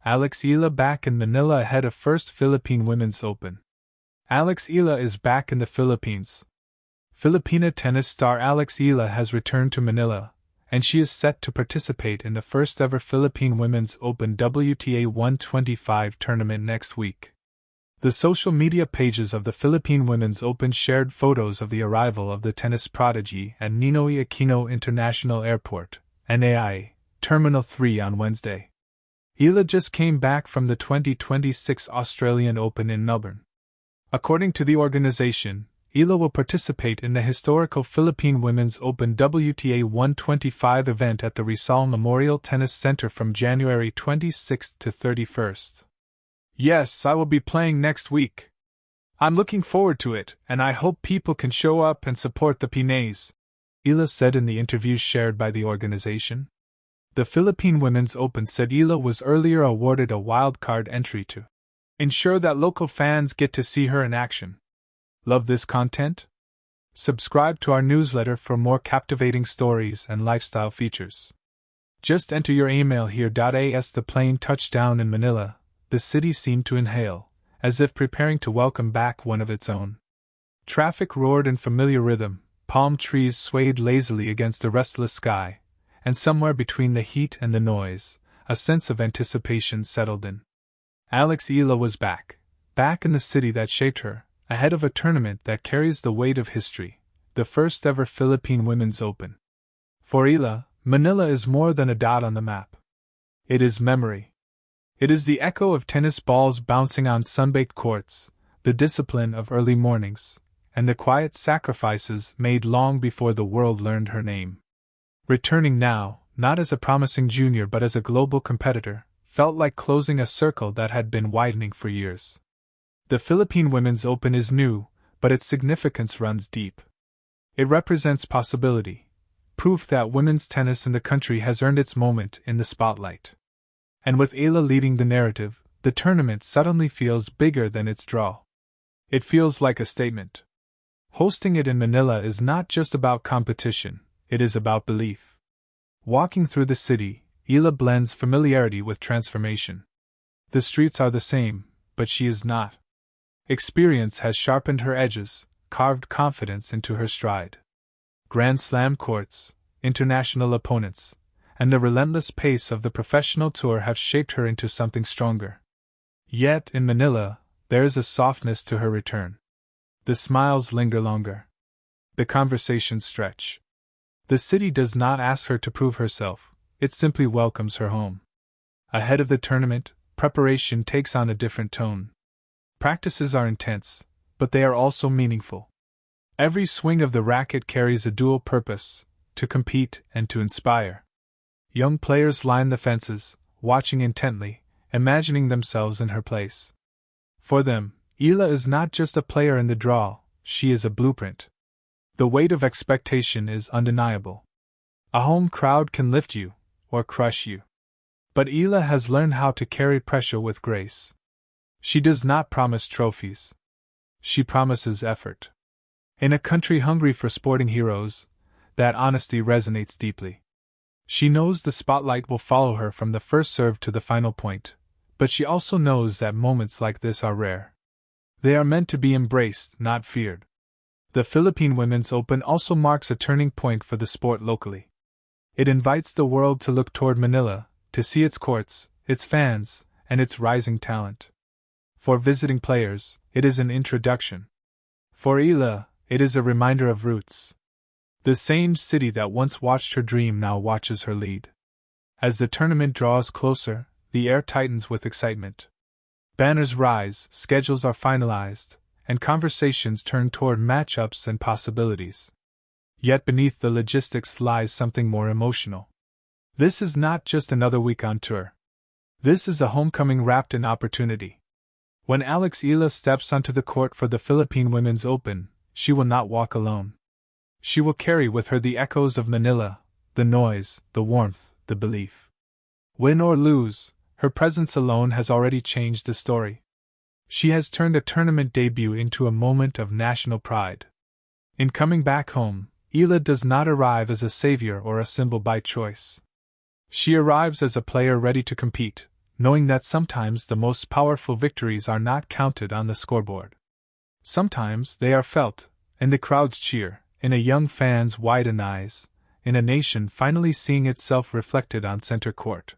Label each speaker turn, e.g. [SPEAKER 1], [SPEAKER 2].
[SPEAKER 1] Eala back in Manila ahead of first Philippine Women's Open. Eala is back in the Philippines. Filipina tennis star Eala has returned to Manila, and she is set to participate in the first ever Philippine Women's Open WTA 125 tournament next week. The social media pages of the Philippine Women's Open shared photos of the arrival of the tennis prodigy at Ninoy Aquino International Airport, NAIA, Terminal 3 on Wednesday. Eala just came back from the 2026 Australian Open in Melbourne. According to the organization, Eala will participate in the historical Philippine Women's Open WTA 125 event at the Rizal Memorial Tennis Center from January 26 to 31st. Yes, I will be playing next week. I'm looking forward to it, and I hope people can show up and support the Pinays, Eala said in the interviews shared by the organization. The Philippine Women's Open said Eala was earlier awarded a wildcard entry to ensure that local fans get to see her in action. Love this content? Subscribe to our newsletter for more captivating stories and lifestyle features. Just enter your email here. As the plane touched down in Manila, the city seemed to inhale, as if preparing to welcome back one of its own. Traffic roared in familiar rhythm, palm trees swayed lazily against the restless sky, and somewhere between the heat and the noise, a sense of anticipation settled in. Eala was back in the city that shaped her, ahead of a tournament that carries the weight of history, the first ever Philippine Women's Open. For Eala, Manila is more than a dot on the map. It is memory. It is the echo of tennis balls bouncing on sun-baked courts, the discipline of early mornings, and the quiet sacrifices made long before the world learned her name. Returning now, not as a promising junior but as a global competitor, felt like closing a circle that had been widening for years. The Philippine Women's Open is new, but its significance runs deep. It represents possibility, proof that women's tennis in the country has earned its moment in the spotlight. And with Eala leading the narrative, the tournament suddenly feels bigger than its draw. It feels like a statement. Hosting it in Manila is not just about competition, it is about belief. Walking through the city, Eala blends familiarity with transformation. The streets are the same, but she is not. Experience has sharpened her edges, carved confidence into her stride. Grand Slam courts, international opponents, and the relentless pace of the professional tour have shaped her into something stronger. Yet, in Manila, there is a softness to her return. The smiles linger longer. The conversations stretch. The city does not ask her to prove herself, it simply welcomes her home. Ahead of the tournament, preparation takes on a different tone. Practices are intense, but they are also meaningful. Every swing of the racket carries a dual purpose, to compete and to inspire. Young players line the fences, watching intently, imagining themselves in her place. For them, Eala is not just a player in the draw, she is a blueprint. The weight of expectation is undeniable. A home crowd can lift you, or crush you. But Eala has learned how to carry pressure with grace. She does not promise trophies. She promises effort. In a country hungry for sporting heroes, that honesty resonates deeply. She knows the spotlight will follow her from the first serve to the final point, but she also knows that moments like this are rare. They are meant to be embraced, not feared. The Philippine Women's Open also marks a turning point for the sport locally. It invites the world to look toward Manila, to see its courts, its fans, and its rising talent. For visiting players, it is an introduction. For Eala, it is a reminder of roots. The same city that once watched her dream now watches her lead. As the tournament draws closer, the air tightens with excitement. Banners rise, schedules are finalized, and conversations turn toward matchups and possibilities. Yet beneath the logistics lies something more emotional. This is not just another week on tour. This is a homecoming wrapped in opportunity. When Eala steps onto the court for the Philippine Women's Open, she will not walk alone. She will carry with her the echoes of Manila, the noise, the warmth, the belief. Win or lose, her presence alone has already changed the story. She has turned a tournament debut into a moment of national pride. In coming back home, Eala does not arrive as a savior or a symbol by choice. She arrives as a player ready to compete, knowing that sometimes the most powerful victories are not counted on the scoreboard. Sometimes they are felt, in the crowd's cheer, in a young fan's wide eyes, in a nation finally seeing itself reflected on center court.